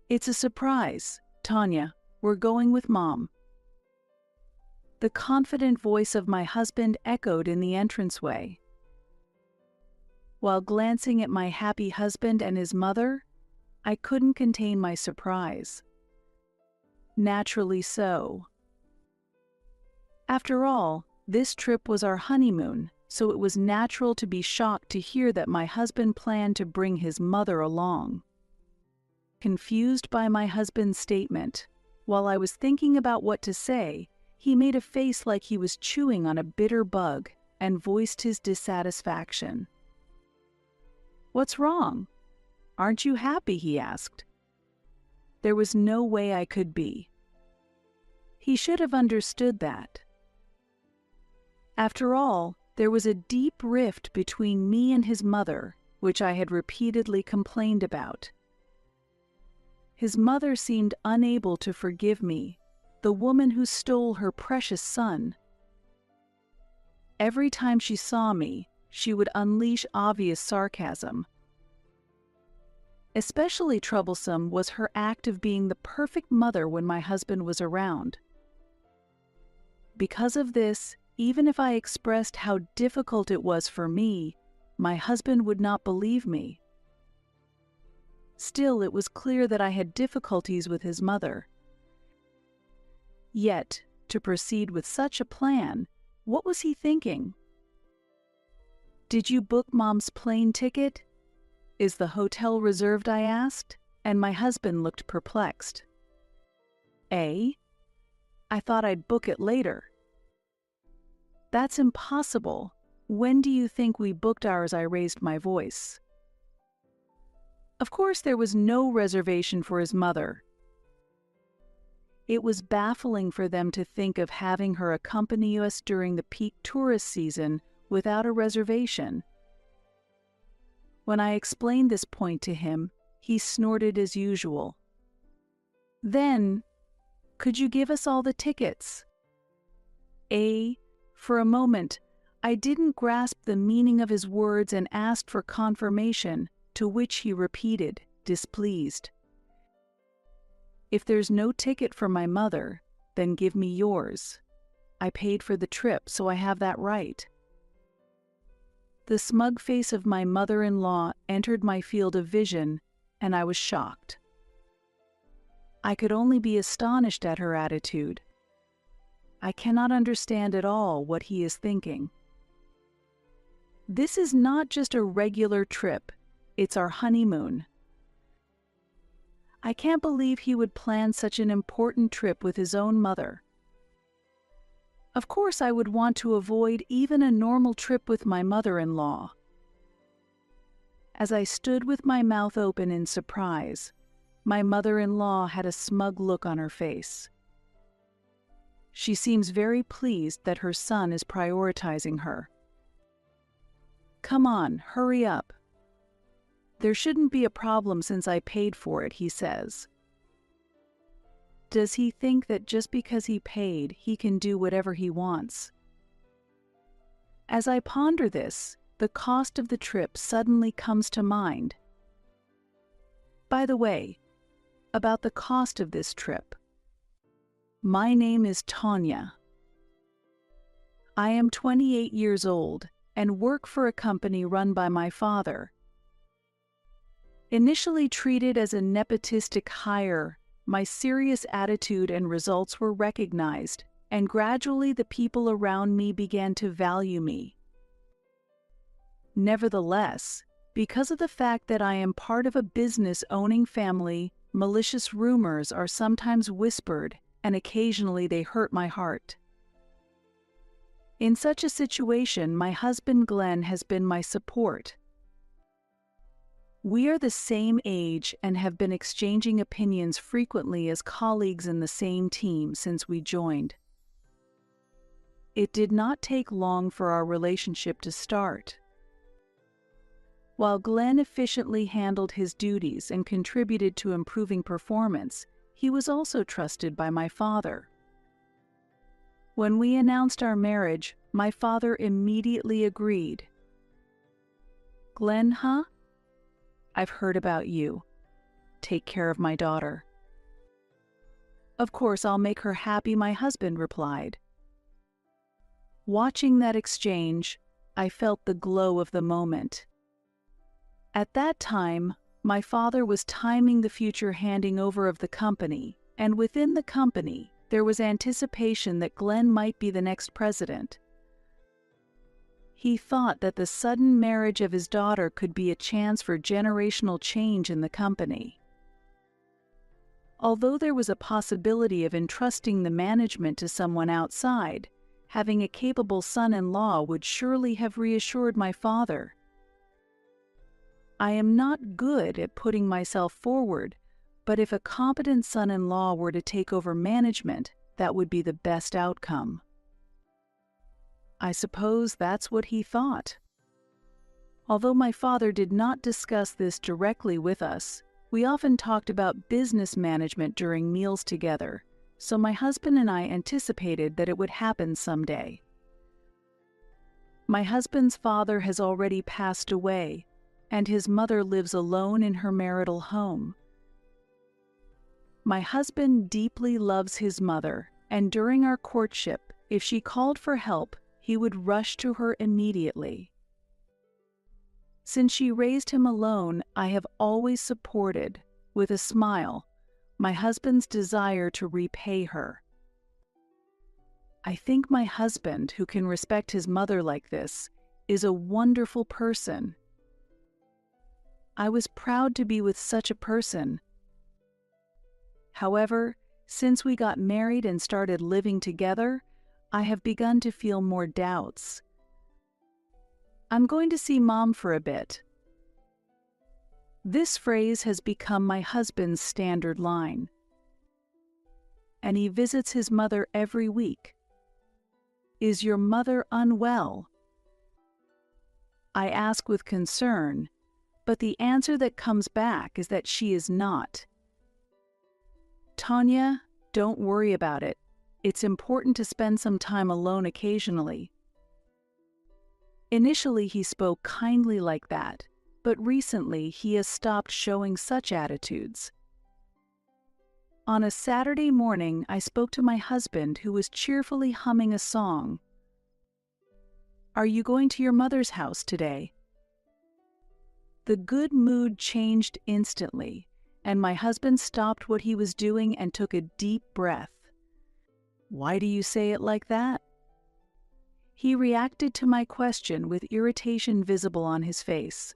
It's a surprise, Tanya. We're going with Mom. The confident voice of my husband echoed in the entranceway. While glancing at my happy husband and his mother, I couldn't contain my surprise. Naturally so. After all, this trip was our honeymoon, so it was natural to be shocked to hear that my husband planned to bring his mother along. Confused by my husband's statement, while I was thinking about what to say, he made a face like he was chewing on a bitter bug and voiced his dissatisfaction. "What's wrong? Aren't you happy?" he asked. There was no way I could be. He should have understood that. After all, there was a deep rift between me and his mother, which I had repeatedly complained about. His mother seemed unable to forgive me, the woman who stole her precious son. Every time she saw me, she would unleash obvious sarcasm. Especially troublesome was her act of being the perfect mother when my husband was around. Because of this, even if I expressed how difficult it was for me, my husband would not believe me. Still, it was clear that I had difficulties with his mother. Yet, to proceed with such a plan, what was he thinking? "Did you book Mom's plane ticket? Is the hotel reserved?" I asked, and my husband looked perplexed. "Eh? I thought I'd book it later." "That's impossible. When do you think we booked ours?" I raised my voice. Of course, there was no reservation for his mother. It was baffling for them to think of having her accompany us during the peak tourist season without a reservation. When I explained this point to him, he snorted as usual. "Then, could you give us all the tickets?" For a moment, I didn't grasp the meaning of his words and asked for confirmation, to which he repeated, displeased. "If there's no ticket for my mother, then give me yours. I paid for the trip, so I have that right." The smug face of my mother-in-law entered my field of vision, and I was shocked. I could only be astonished at her attitude. I cannot understand at all what he is thinking. This is not just a regular trip, it's our honeymoon. I can't believe he would plan such an important trip with his own mother. Of course, I would want to avoid even a normal trip with my mother-in-law. As I stood with my mouth open in surprise, my mother-in-law had a smug look on her face. She seems very pleased that her son is prioritizing her. "Come on, hurry up. There shouldn't be a problem since I paid for it," he says. Does he think that just because he paid, he can do whatever he wants? As I ponder this, the cost of the trip suddenly comes to mind. By the way, about the cost of this trip. My name is Tanya. I am 28 years old and work for a company run by my father. Initially treated as a nepotistic hire, my serious attitude and results were recognized, and gradually the people around me began to value me. Nevertheless, because of the fact that I am part of a business-owning family, malicious rumors are sometimes whispered, and occasionally they hurt my heart. In such a situation, my husband Glenn has been my support. We are the same age and have been exchanging opinions frequently as colleagues in the same team since we joined. It did not take long for our relationship to start. While Glenn efficiently handled his duties and contributed to improving performance, he was also trusted by my father. When we announced our marriage, my father immediately agreed. "Glenn, huh? I've heard about you. take care of my daughter." "Of course, I'll make her happy," my husband replied. Watching that exchange, I felt the glow of the moment. At that time, my father was timing the future handing over of the company, and within the company, there was anticipation that Glenn might be the next president. He thought that the sudden marriage of his daughter could be a chance for generational change in the company. Although there was a possibility of entrusting the management to someone outside, having a capable son-in-law would surely have reassured my father. I am not good at putting myself forward, but if a competent son-in-law were to take over management, that would be the best outcome. I suppose that's what he thought. Although my father did not discuss this directly with us, we often talked about business management during meals together, so my husband and I anticipated that it would happen someday. My husband's father has already passed away, and his mother lives alone in her marital home. My husband deeply loves his mother, and during our courtship, if she called for help, he would rush to her immediately. Since she raised him alone, I have always supported, with a smile, my husband's desire to repay her. I think my husband, who can respect his mother like this, is a wonderful person. I was proud to be with such a person. However, since we got married and started living together, I have begun to feel more doubts. "I'm going to see Mom for a bit." This phrase has become my husband's standard line. And he visits his mother every week. "Is your mother unwell?" I ask with concern, but the answer that comes back is that she is not. "Tanya, don't worry about it. It's important to spend some time alone occasionally." Initially, he spoke kindly like that, but recently he has stopped showing such attitudes. On a Saturday morning, I spoke to my husband, who was cheerfully humming a song. "Are you going to your mother's house today?" The good mood changed instantly, and my husband stopped what he was doing and took a deep breath. "Why do you say it like that?" He reacted to my question with irritation visible on his face.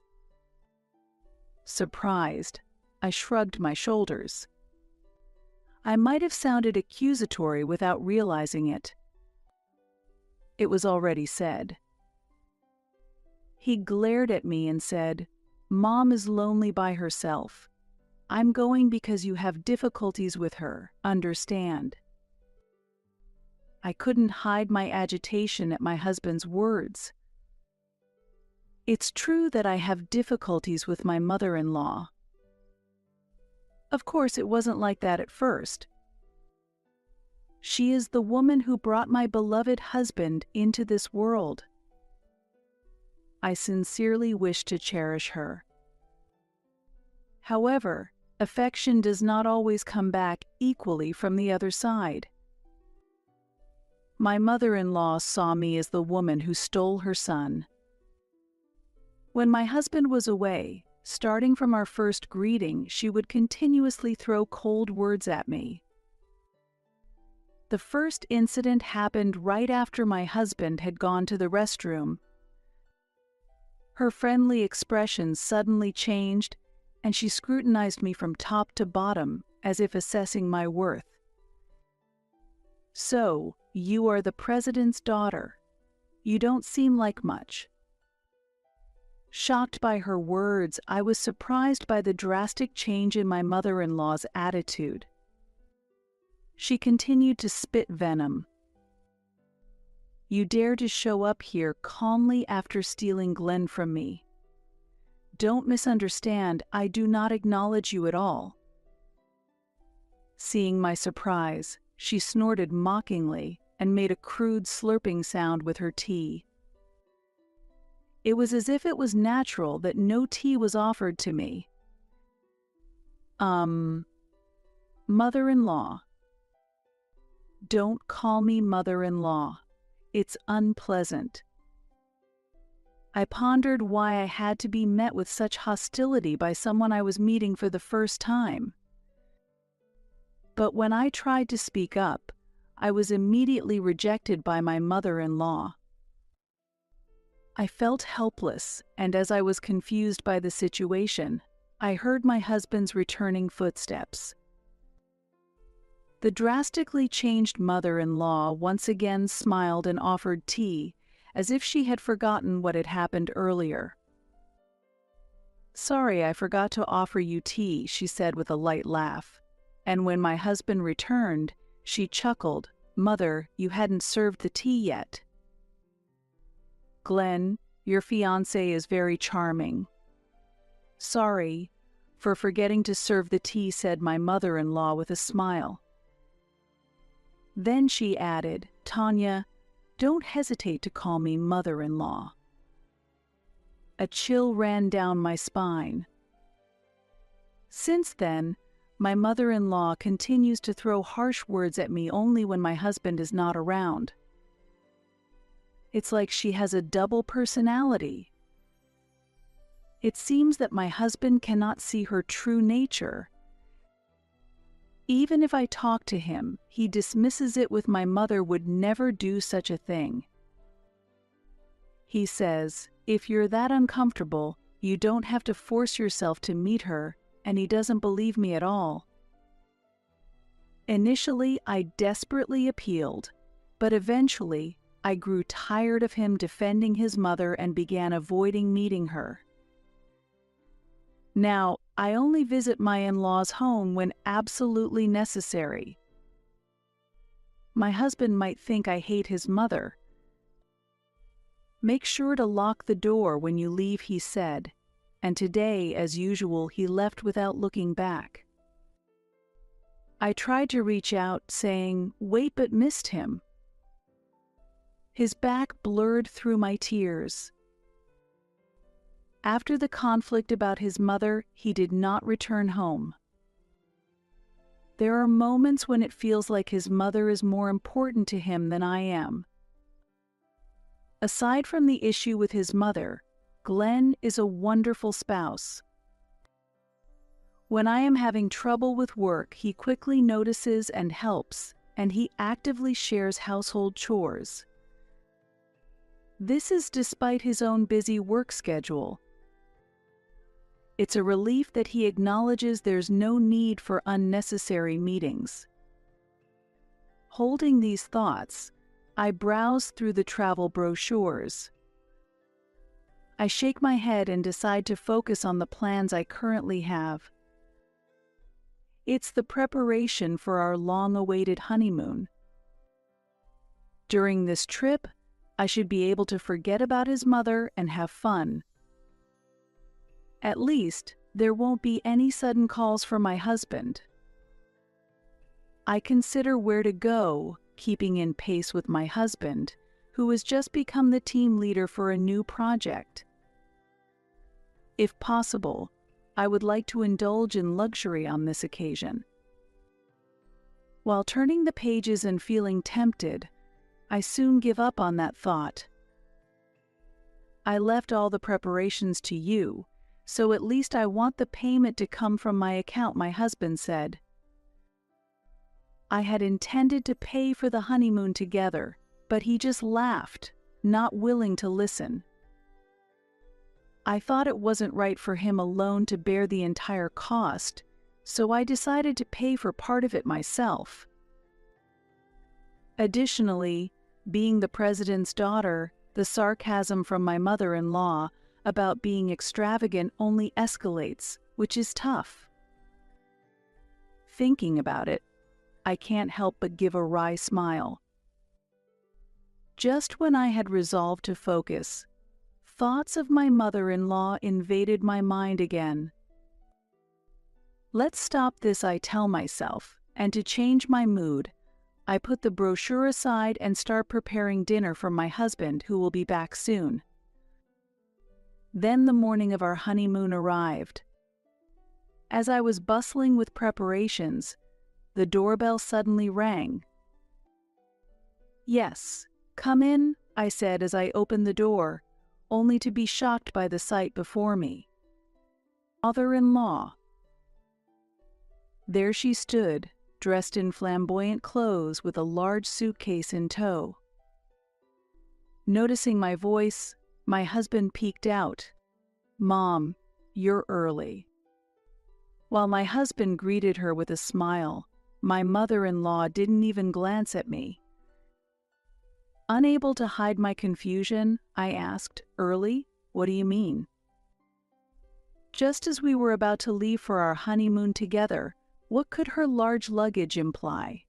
Surprised, I shrugged my shoulders. I might have sounded accusatory without realizing it. It was already said. He glared at me and said, "Mom is lonely by herself. I'm going because you have difficulties with her, understand?" I couldn't hide my agitation at my husband's words. It's true that I have difficulties with my mother-in-law. Of course, it wasn't like that at first. She is the woman who brought my beloved husband into this world. I sincerely wish to cherish her. However, affection does not always come back equally from the other side. My mother-in-law saw me as the woman who stole her son. When my husband was away, starting from our first greeting, she would continuously throw cold words at me. The first incident happened right after my husband had gone to the restroom. Her friendly expression suddenly changed, and she scrutinized me from top to bottom, as if assessing my worth. "So, you are the president's daughter. You don't seem like much." Shocked by her words, I was surprised by the drastic change in my mother-in-law's attitude. She continued to spit venom. "You dare to show up here calmly after stealing Glenn from me. Don't misunderstand, I do not acknowledge you at all." Seeing my surprise, she snorted mockingly and made a crude slurping sound with her tea. It was as if it was natural that no tea was offered to me. Um, Mother-in-law. Don't call me mother-in-law. It's unpleasant. I pondered why I had to be met with such hostility by someone I was meeting for the first time. But when I tried to speak up, I was immediately rejected by my mother-in-law. I felt helpless, and as I was confused by the situation, I heard my husband's returning footsteps. The drastically changed mother-in-law once again smiled and offered tea, as if she had forgotten what had happened earlier. "Sorry, I forgot to offer you tea," she said with a light laugh. And when my husband returned, she chuckled, "Mother, you hadn't served the tea yet." "Glenn, your fiancé is very charming." "Sorry for forgetting to serve the tea," said my mother-in-law with a smile. Then she added, "Tanya, don't hesitate to call me mother-in-law." A chill ran down my spine. Since then, my mother-in-law continues to throw harsh words at me only when my husband is not around. It's like she has a double personality. It seems that my husband cannot see her true nature. Even if I talk to him, he dismisses it with "my mother would never do such a thing." He says, "If you're that uncomfortable, you don't have to force yourself to meet her," and he doesn't believe me at all. Initially, I desperately appealed, but eventually, I grew tired of him defending his mother and began avoiding meeting her. Now, I only visit my in-laws' home when absolutely necessary. My husband might think I hate his mother. "Make sure to lock the door when you leave," he said, and today, as usual, he left without looking back. I tried to reach out, saying, "Wait," but missed him. His back blurred through my tears. After the conflict about his mother, he did not return home. There are moments when it feels like his mother is more important to him than I am. Aside from the issue with his mother, Glenn is a wonderful spouse. When I am having trouble with work, he quickly notices and helps, and he actively shares household chores. This is despite his own busy work schedule. It's a relief that he acknowledges there's no need for unnecessary meetings. Holding these thoughts, I browse through the travel brochures. I shake my head and decide to focus on the plans I currently have. It's the preparation for our long-awaited honeymoon. During this trip, I should be able to forget about his mother and have fun. At least, there won't be any sudden calls from my husband. I consider where to go, keeping in pace with my husband, who has just become the team leader for a new project. If possible, I would like to indulge in luxury on this occasion. While turning the pages and feeling tempted, I soon give up on that thought. I left all the preparations to you, so at least I want the payment to come from my account, my husband said. I had intended to pay for the honeymoon together, but he just laughed, not willing to listen. I thought it wasn't right for him alone to bear the entire cost, so I decided to pay for part of it myself. Additionally, being the president's daughter, the sarcasm from my mother-in-law about being extravagant only escalates, which is tough. Thinking about it, I can't help but give a wry smile. Just when I had resolved to focus, thoughts of my mother-in-law invaded my mind again. Let's stop this, I tell myself, and to change my mood, I put the brochure aside and start preparing dinner for my husband, who will be back soon. Then the morning of our honeymoon arrived. As I was bustling with preparations, the doorbell suddenly rang. "Yes, come in," I said as I opened the door, only to be shocked by the sight before me. Mother-in-law. There she stood, dressed in flamboyant clothes with a large suitcase in tow. Noticing my voice, my husband peeked out. "Mom, you're early." While my husband greeted her with a smile, my mother-in-law didn't even glance at me. Unable to hide my confusion, I asked, "Early? What do you mean?" Just as we were about to leave for our honeymoon together, what could her large luggage imply?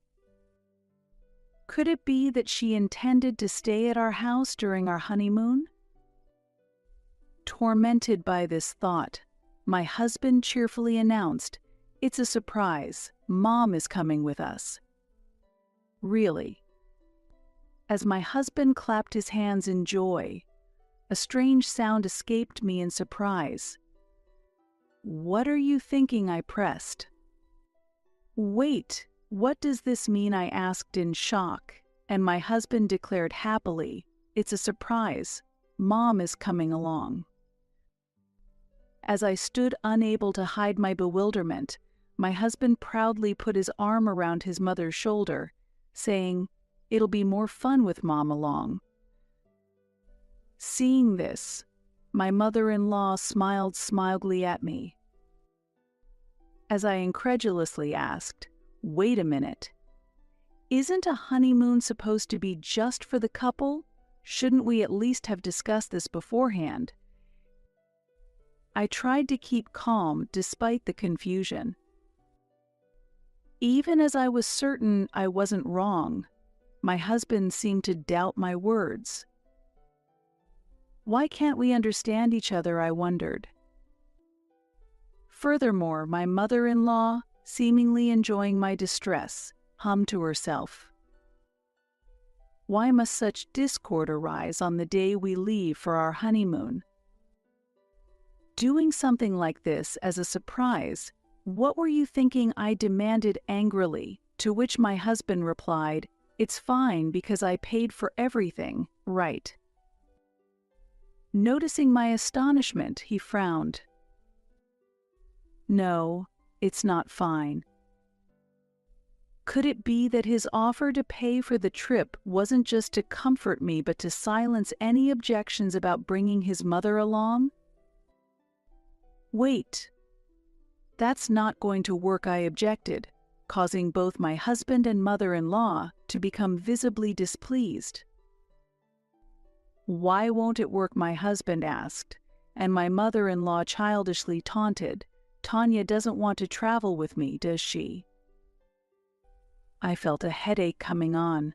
Could it be that she intended to stay at our house during our honeymoon? Tormented by this thought, my husband cheerfully announced, "It's a surprise. Mom is coming with us." Really? As my husband clapped his hands in joy, a strange sound escaped me in surprise. "What are you thinking?" I pressed. "Wait, what does this mean?" I asked in shock, and my husband declared happily, "It's a surprise. Mom is coming along." As I stood unable to hide my bewilderment, my husband proudly put his arm around his mother's shoulder, saying, "It'll be more fun with Mom along." Seeing this, my mother-in-law smiled smilingly at me. As I incredulously asked, "Wait a minute. Isn't a honeymoon supposed to be just for the couple? Shouldn't we at least have discussed this beforehand?" I tried to keep calm despite the confusion. Even as I was certain I wasn't wrong, my husband seemed to doubt my words. Why can't we understand each other, I wondered. Furthermore, my mother-in-law, seemingly enjoying my distress, hummed to herself. Why must such discord arise on the day we leave for our honeymoon? Doing something like this as a surprise, what were you thinking? I demanded angrily, to which my husband replied, "It's fine because I paid for everything, right?" Noticing my astonishment, he frowned. "No, it's not fine." Could it be that his offer to pay for the trip wasn't just to comfort me but to silence any objections about bringing his mother along? "Wait. That's not going to work," I objected, causing both my husband and mother-in-law to become visibly displeased. "Why won't it work?" my husband asked, and my mother-in-law childishly taunted, "Tanya doesn't want to travel with me, does she?" I felt a headache coming on.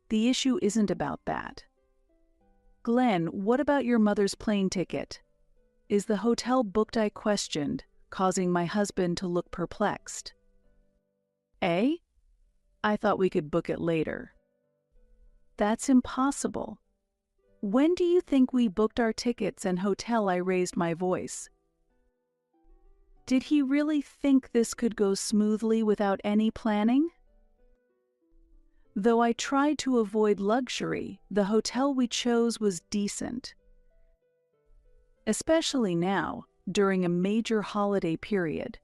The issue isn't about that. "Glenn, what about your mother's plane ticket? Is the hotel booked?" I questioned, causing my husband to look perplexed. "Eh? I thought we could book it later." "That's impossible. When do you think we booked our tickets and hotel?" I raised my voice. Did he really think this could go smoothly without any planning? Though I tried to avoid luxury, the hotel we chose was decent. Especially now, during a major holiday period.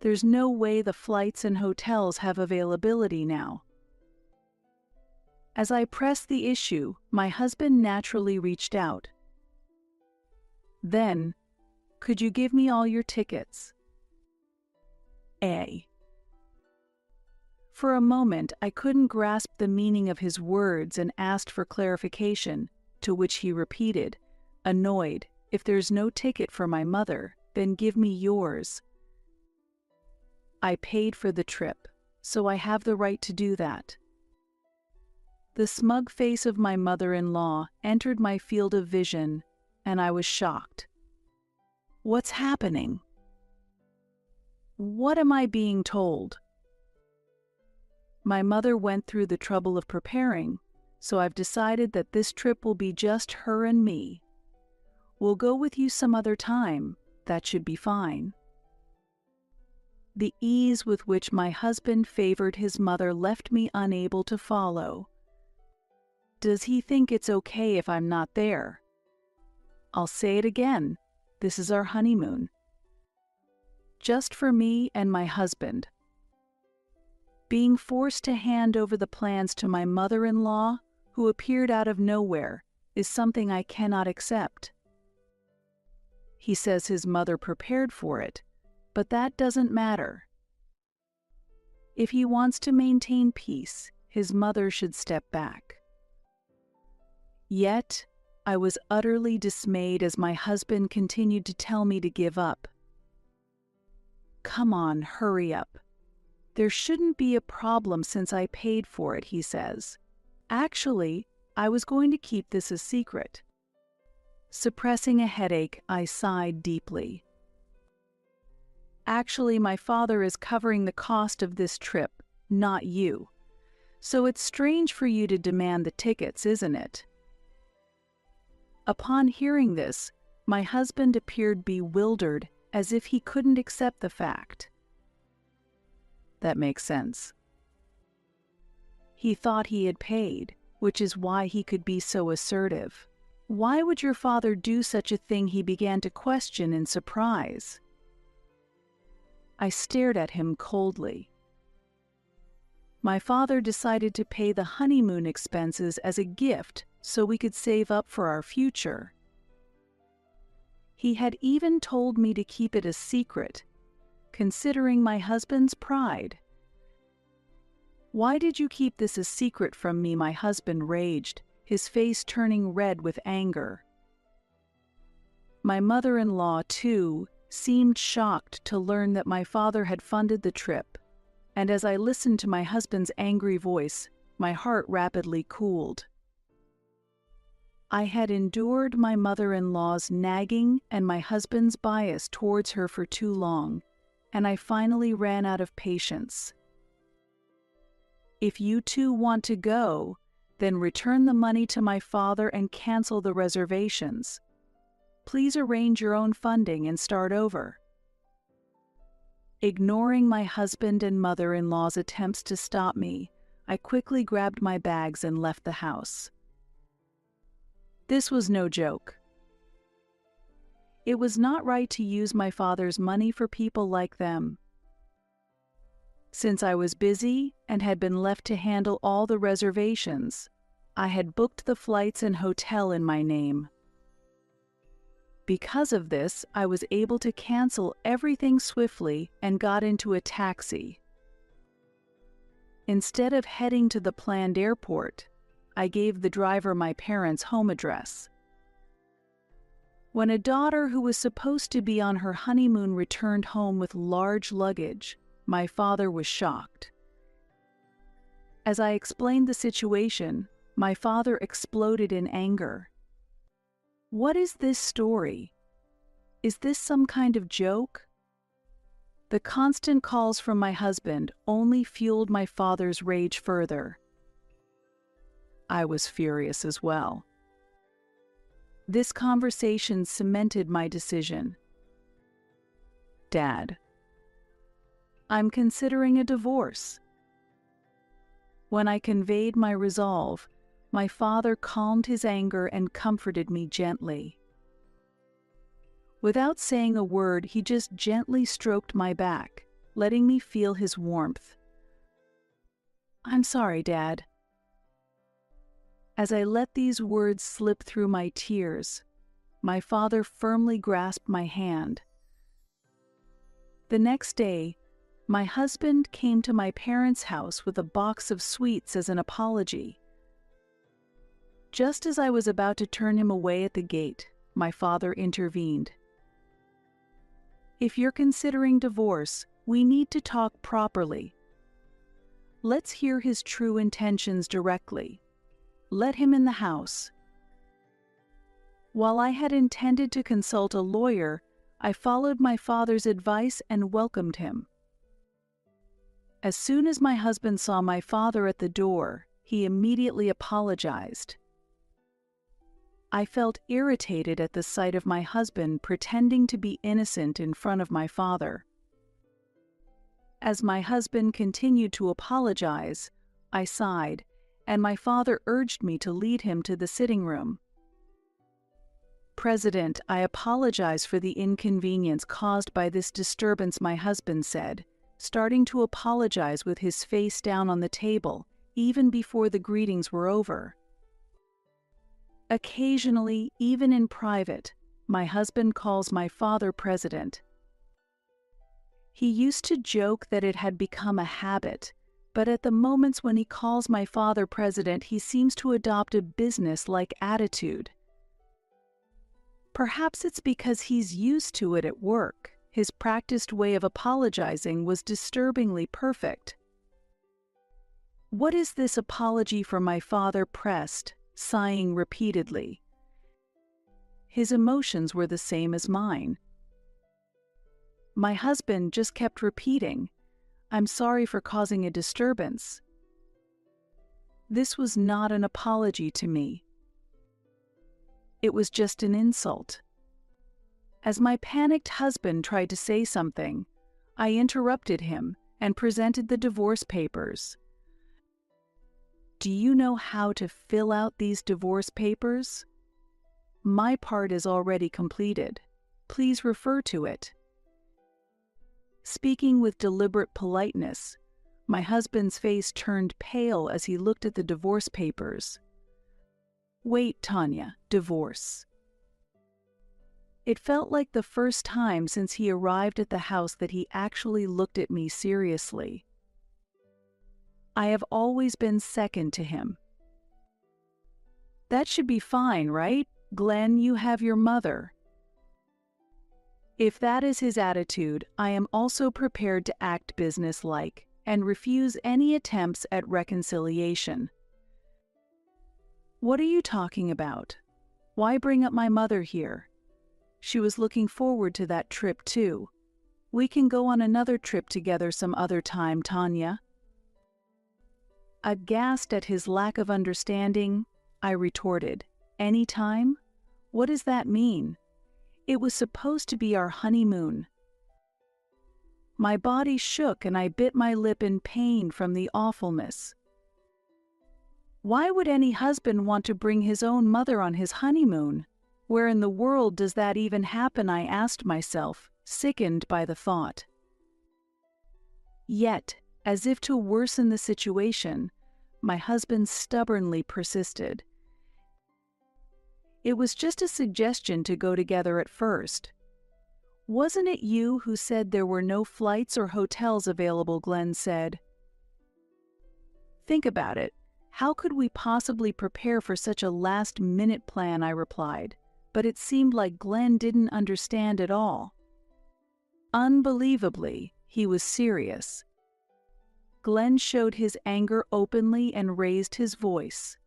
There's no way the flights and hotels have availability now. As I pressed the issue, my husband naturally reached out. Then, "Could you give me all your tickets?" For a moment, I couldn't grasp the meaning of his words and asked for clarification, to which he repeated, annoyed, "If there's no ticket for my mother, then give me yours." I paid for the trip, so I have the right to do that. The smug face of my mother-in-law entered my field of vision, and I was shocked. What's happening? What am I being told? My mother went through the trouble of preparing, so I've decided that this trip will be just her and me. We'll go with you some other time, that should be fine. The ease with which my husband favored his mother left me unable to follow. Does he think it's okay if I'm not there? I'll say it again. This is our honeymoon. Just for me and my husband. Being forced to hand over the plans to my mother-in-law, who appeared out of nowhere, is something I cannot accept. He says his mother prepared for it, but that doesn't matter. If he wants to maintain peace, his mother should step back. Yet, I was utterly dismayed as my husband continued to tell me to give up. Come on, hurry up. There shouldn't be a problem since I paid for it, he says. Actually, I was going to keep this a secret. Suppressing a headache, I sighed deeply. Actually, my father is covering the cost of this trip, not you. So it's strange for you to demand the tickets, isn't it? Upon hearing this, my husband appeared bewildered, as if he couldn't accept the fact. That makes sense. He thought he had paid, which is why he could be so assertive. Why would your father do such a thing? He began to question in surprise. I stared at him coldly. My father decided to pay the honeymoon expenses as a gift so we could save up for our future. He had even told me to keep it a secret, considering my husband's pride. Why did you keep this a secret from me? My husband raged, his face turning red with anger. My mother-in-law, too, seemed shocked to learn that my father had funded the trip, and as I listened to my husband's angry voice, my heart rapidly cooled. I had endured my mother-in-law's nagging and my husband's bias towards her for too long, and I finally ran out of patience. If you two want to go, then return the money to my father and cancel the reservations. Please arrange your own funding and start over. Ignoring my husband and mother-in-law's attempts to stop me, I quickly grabbed my bags and left the house. This was no joke. It was not right to use my father's money for people like them. Since I was busy and had been left to handle all the reservations, I had booked the flights and hotel in my name. Because of this, I was able to cancel everything swiftly and got into a taxi. Instead of heading to the planned airport, I gave the driver my parents' home address. When a daughter who was supposed to be on her honeymoon returned home with large luggage, my father was shocked. As I explained the situation, my father exploded in anger. What is this story? Is this some kind of joke? The constant calls from my husband only fueled my father's rage further. I was furious as well. This conversation cemented my decision. Dad, I'm considering a divorce. When I conveyed my resolve, my father calmed his anger and comforted me gently. Without saying a word, he just gently stroked my back, letting me feel his warmth. I'm sorry, Dad. As I let these words slip through my tears, my father firmly grasped my hand. The next day, my husband came to my parents' house with a box of sweets as an apology. Just as I was about to turn him away at the gate, my father intervened. If you're considering divorce, we need to talk properly. Let's hear his true intentions directly. Let him in the house. While I had intended to consult a lawyer, I followed my father's advice and welcomed him. As soon as my husband saw my father at the door, he immediately apologized. I felt irritated at the sight of my husband pretending to be innocent in front of my father. As my husband continued to apologize, I sighed, and my father urged me to lead him to the sitting room. "President, I apologize for the inconvenience caused by this disturbance," my husband said, starting to apologize with his face down on the table, even before the greetings were over. Occasionally, even in private, my husband calls my father President. He used to joke that it had become a habit, but at the moments when he calls my father President, he seems to adopt a business-like attitude. Perhaps it's because he's used to it at work. His practiced way of apologizing was disturbingly perfect. "What is this apology for?" my father pressed, sighing repeatedly. His emotions were the same as mine. My husband just kept repeating, "I'm sorry for causing a disturbance." This was not an apology to me. It was just an insult. As my panicked husband tried to say something, I interrupted him and presented the divorce papers. "Do you know how to fill out these divorce papers? My part is already completed. Please refer to it." Speaking with deliberate politeness, my husband's face turned pale as he looked at the divorce papers. "Wait, Tanya, divorce." It felt like the first time since he arrived at the house that he actually looked at me seriously. I have always been second to him. "That should be fine, right? Glenn, you have your mother." If that is his attitude, I am also prepared to act businesslike and refuse any attempts at reconciliation. "What are you talking about? Why bring up my mother here? She was looking forward to that trip too. We can go on another trip together some other time, Tanya." Aghast at his lack of understanding, I retorted, "Any time? What does that mean? It was supposed to be our honeymoon." My body shook and I bit my lip in pain from the awfulness. Why would any husband want to bring his own mother on his honeymoon? Where in the world does that even happen? I asked myself, sickened by the thought. Yet, as if to worsen the situation, my husband stubbornly persisted. "It was just a suggestion to go together at first. Wasn't it you who said there were no flights or hotels available?" Glenn said. "Think about it. How could we possibly prepare for such a last-minute plan?" I replied, but it seemed like Glenn didn't understand at all. Unbelievably, he was serious. Glenn showed his anger openly and raised his voice.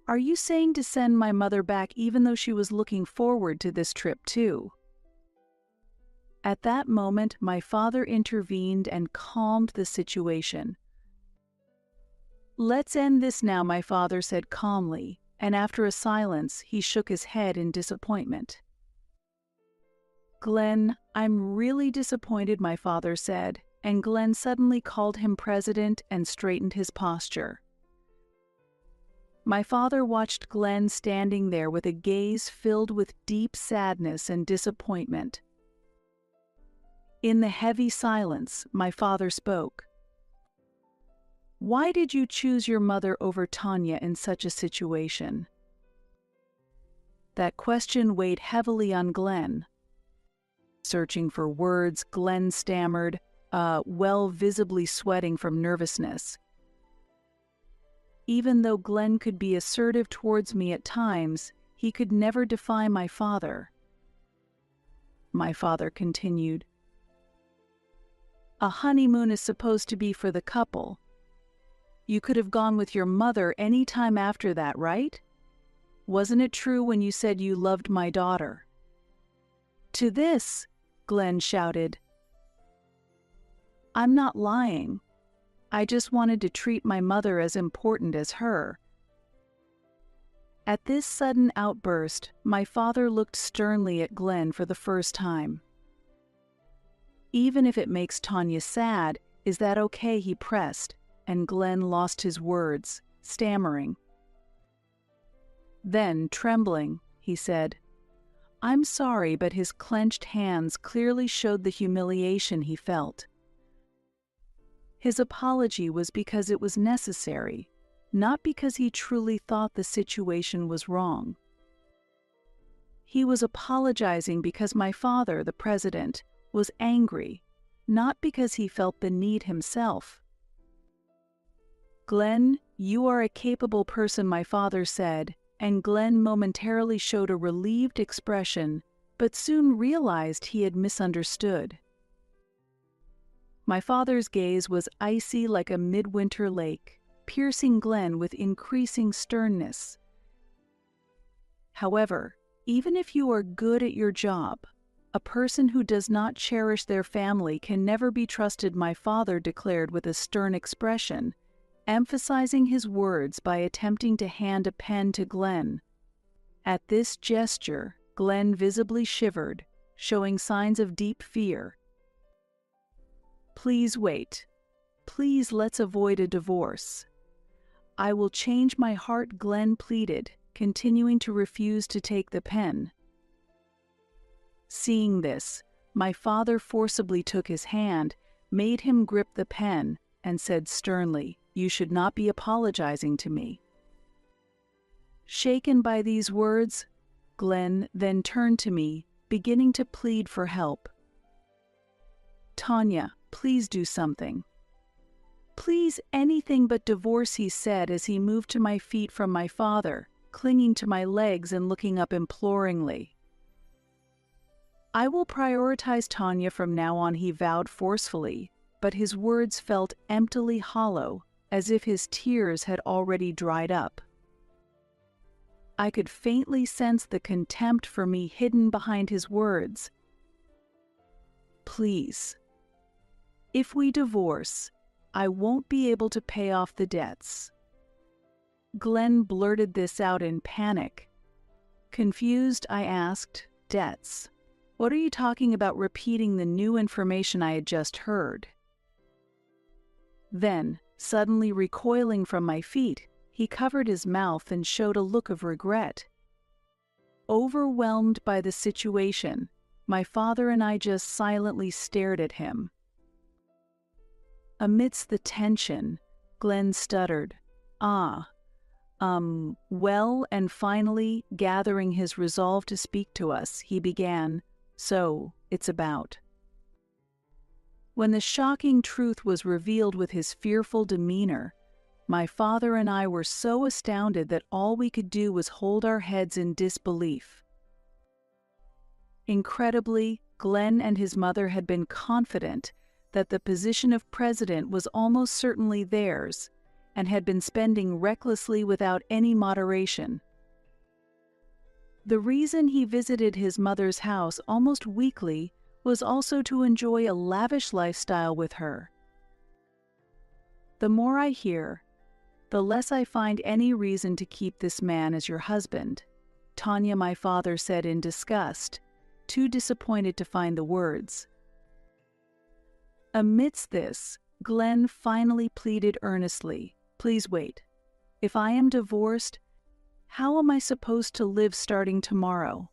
"Are you saying to send my mother back even though she was looking forward to this trip too?" At that moment, my father intervened and calmed the situation. "Let's end this now," my father said calmly, and after a silence, he shook his head in disappointment. "Glenn, I'm really disappointed," my father said, and Glenn suddenly called him President and straightened his posture. My father watched Glenn standing there with a gaze filled with deep sadness and disappointment. In the heavy silence, my father spoke. "Why did you choose your mother over Tanya in such a situation?" That question weighed heavily on Glenn. Searching for words, Glenn stammered, visibly sweating from nervousness. Even though Glenn could be assertive towards me at times, he could never defy my father. My father continued, "A honeymoon is supposed to be for the couple. You could have gone with your mother any time after that, right? Wasn't it true when you said you loved my daughter?" To this, Glenn shouted, "I'm not lying. I just wanted to treat my mother as important as her." At this sudden outburst, my father looked sternly at Glenn for the first time. "Even if it makes Tanya sad, is that okay?" he pressed, and Glenn lost his words, stammering. Then, trembling, he said, "I'm sorry," but his clenched hands clearly showed the humiliation he felt. His apology was because it was necessary, not because he truly thought the situation was wrong. He was apologizing because my father, the president, was angry, not because he felt the need himself. "Glenn, you are a capable person," my father said, and Glenn momentarily showed a relieved expression, but soon realized he had misunderstood. My father's gaze was icy like a midwinter lake, piercing Glenn with increasing sternness. "However, even if you are good at your job, a person who does not cherish their family can never be trusted," my father declared with a stern expression, emphasizing his words by attempting to hand a pen to Glenn. At this gesture, Glenn visibly shivered, showing signs of deep fear. "Please wait. Please, let's avoid a divorce." "I will change my heart," Glenn pleaded, continuing to refuse to take the pen. Seeing this, my father forcibly took his hand, made him grip the pen, and said sternly, "You should not be apologizing to me." Shaken by these words, Glenn then turned to me, beginning to plead for help. "Tanya, please do something. Please, anything but divorce," he said as he moved to my feet from my father, clinging to my legs and looking up imploringly. "I will prioritize Tanya from now on," he vowed forcefully, but his words felt emptily hollow, as if his tears had already dried up. I could faintly sense the contempt for me hidden behind his words. "Please. If we divorce, I won't be able to pay off the debts." Glenn blurted this out in panic. Confused, I asked, "Debts? What are you talking about?" repeating the new information I had just heard. Then, suddenly recoiling from my feet, he covered his mouth and showed a look of regret. Overwhelmed by the situation, my father and I just silently stared at him. Amidst the tension, Glenn stuttered, well, and finally, gathering his resolve to speak to us, he began, "So, it's about." When the shocking truth was revealed with his fearful demeanor, my father and I were so astounded that all we could do was hold our heads in disbelief. Incredibly, Glenn and his mother had been confident that the position of president was almost certainly theirs, and had been spending recklessly without any moderation. The reason he visited his mother's house almost weekly was also to enjoy a lavish lifestyle with her. "The more I hear, the less I find any reason to keep this man as your husband," Tanya, my father, said in disgust, too disappointed to find the words. Amidst this, Glenn finally pleaded earnestly, "Please wait. If I am divorced, how am I supposed to live starting tomorrow?"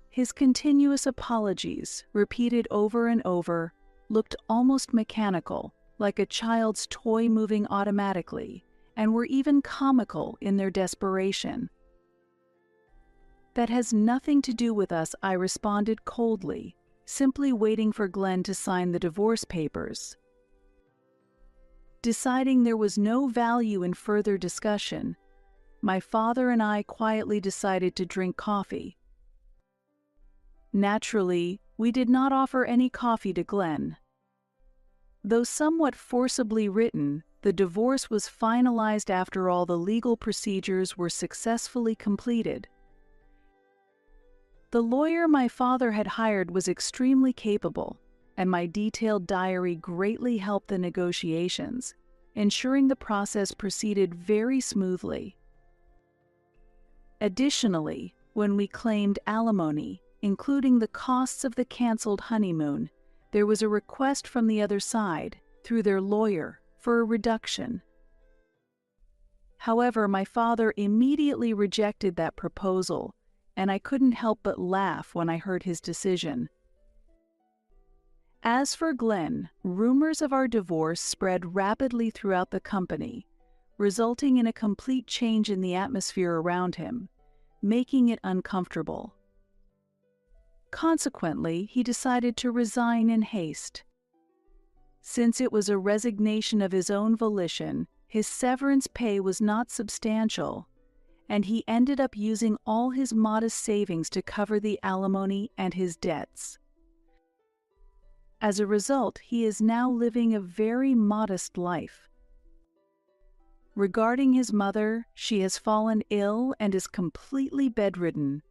His continuous apologies, repeated over and over, looked almost mechanical, like a child's toy moving automatically, and were even comical in their desperation. "That has nothing to do with us," I responded coldly, simply waiting for Glenn to sign the divorce papers. Deciding there was no value in further discussion, my father and I quietly decided to drink coffee. Naturally, we did not offer any coffee to Glenn. Though somewhat forcibly written, the divorce was finalized after all the legal procedures were successfully completed. The lawyer my father had hired was extremely capable, and my detailed diary greatly helped the negotiations, ensuring the process proceeded very smoothly. Additionally, when we claimed alimony, including the costs of the canceled honeymoon, there was a request from the other side, through their lawyer, for a reduction. However, my father immediately rejected that proposal, and I couldn't help but laugh when I heard his decision. As for Glenn, rumors of our divorce spread rapidly throughout the company, resulting in a complete change in the atmosphere around him, making it uncomfortable. Consequently, he decided to resign in haste. Since it was a resignation of his own volition, his severance pay was not substantial, and he ended up using all his modest savings to cover the alimony and his debts. As a result, he is now living a very modest life. Regarding his mother, she has fallen ill and is completely bedridden.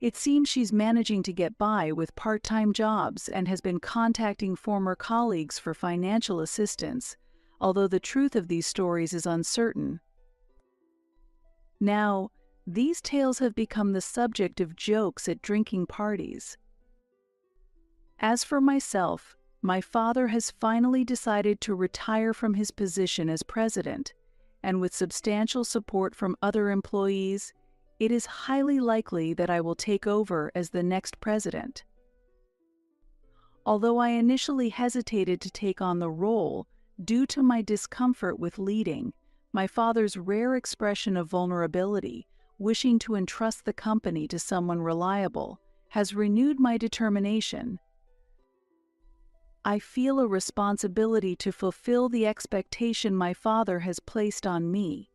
It seems she's managing to get by with part-time jobs and has been contacting former colleagues for financial assistance, although the truth of these stories is uncertain. Now, these tales have become the subject of jokes at drinking parties. As for myself, my father has finally decided to retire from his position as president, and with substantial support from other employees, it is highly likely that I will take over as the next president. Although I initially hesitated to take on the role due to my discomfort with leading, my father's rare expression of vulnerability, wishing to entrust the company to someone reliable, has renewed my determination. I feel a responsibility to fulfill the expectation my father has placed on me.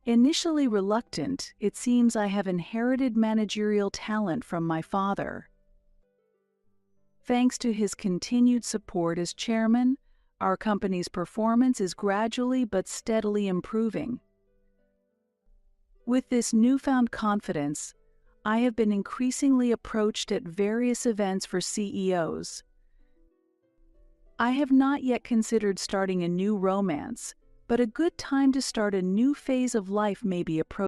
Initially reluctant, it seems I have inherited managerial talent from my father. Thanks to his continued support as chairman, our company's performance is gradually but steadily improving. With this newfound confidence, I have been increasingly approached at various events for CEOs. I have not yet considered starting a new romance, but a good time to start a new phase of life may be approaching.